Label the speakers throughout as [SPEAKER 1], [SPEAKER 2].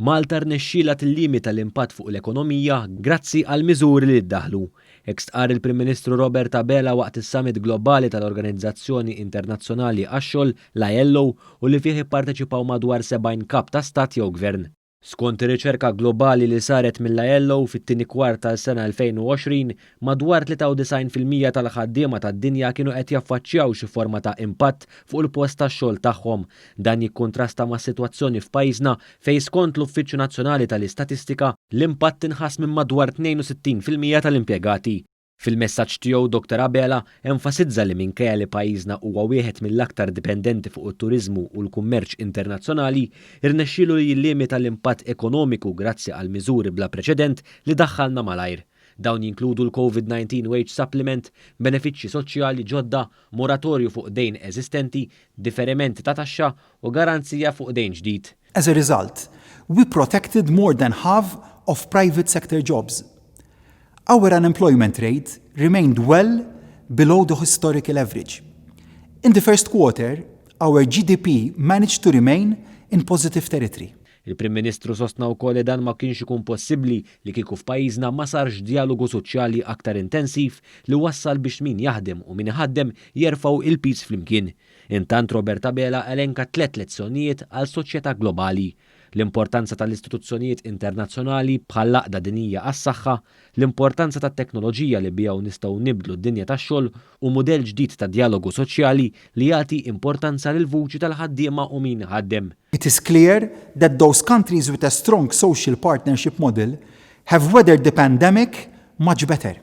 [SPEAKER 1] Malta rnexxiela tillimita l-impatt fuq l-ekonomija grazzi għal miżuri li ddaħlu. Hekk stqar il-Prim Ministru Robert Abela waqt is-Summit Globali tal-Organizzazzjoni Internazzjonali għax-Xogħol l-ILO u li fih ipparteċipaw madwar 70 kap ta' stat jew gvern. Skont ir-riċerka globali li saret mill-ILO fit-tieni kwart tas-sena 2020, madwar 93% tal-ħaddiema tad-dinja kienu qed jaffaċċjaw xi forma ta' impatt fuq il-post tax-xogħol tagħhom. Dan jikkontrasta mas-sitwazzjoni f'pajjiżna fejn skont l-Uffiċċju Nazzjonali tal-Istatistika l-impatt inħass minn madwar 62% tal-impjegati. Fil-messaġġ tiegħu Dr. Abela enfasizza li minkejja li pajjiżna huwa wieħed mill-aktar dipendenti fuq it-turiżmu u l-kummerċ internazzjonali, irnexxielu li jillimita l-impatt ekonomiku grazzi għal miżuri bla preċedent li daħħalna malajr. Dawn jinkludu l-COVID-19 Wage Supplement, benefiċċji soċjali ġodda, moratorju fuq dejn eżistenti, differimenti ta' taxxa u garanzija fuq dejn ġdid.
[SPEAKER 2] As a result, we protected more than half of private sector jobs. Our unemployment rate remained well below the historical average. In the first quarter, our GDP managed to remain in positive territory.
[SPEAKER 1] Il-Prim Ministru sostna wkoll li dan ma kienx ikun possibbli li kieku f'pajjiżna ma sarx dialogu soċjali aktar intensiv li wassal biex min jaħdem u min iħaddem jerfgħu il-pis flimkien. Intant Robert Abela elenka 3 lezzjonijiet għal soċjetà globali: l-importanza tal-istituzzjonijiet internazzjonali bħal laqda dinija għas-saħħa, l-importanza tat-teknoloġija li biha nistgħu nibdlu d-dinja tax-xogħol u mudell ġdid ta' dialogu soċjali li jagħti importanza lil vuċi tal-ħaddiema u min ħaddem.
[SPEAKER 2] It is clear that those countries with a strong social partnership model have weathered the pandemic much better.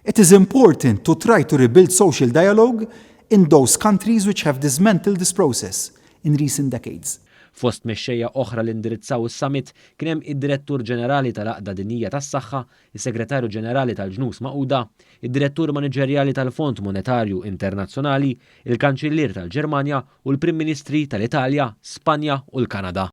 [SPEAKER 2] It is important to try to rebuild social dialogue in those countries which have dismantled this process in recent decades.
[SPEAKER 1] Fost mexxejja oħra li indirizzaw is-summit kien hemm id-Direttur Ġenerali tal-Għaqda Dinjija tas-Saħħa, is-Segretarju Ġenerali tal-Ġnus Magħquda, id-Direttur Maniġerjali tal-Fond Monetarju Internazzjonali, il-Kanċillier tal-Ġermanja u l-Prim Ministri tal-Italja, Spanja u l-Kanada.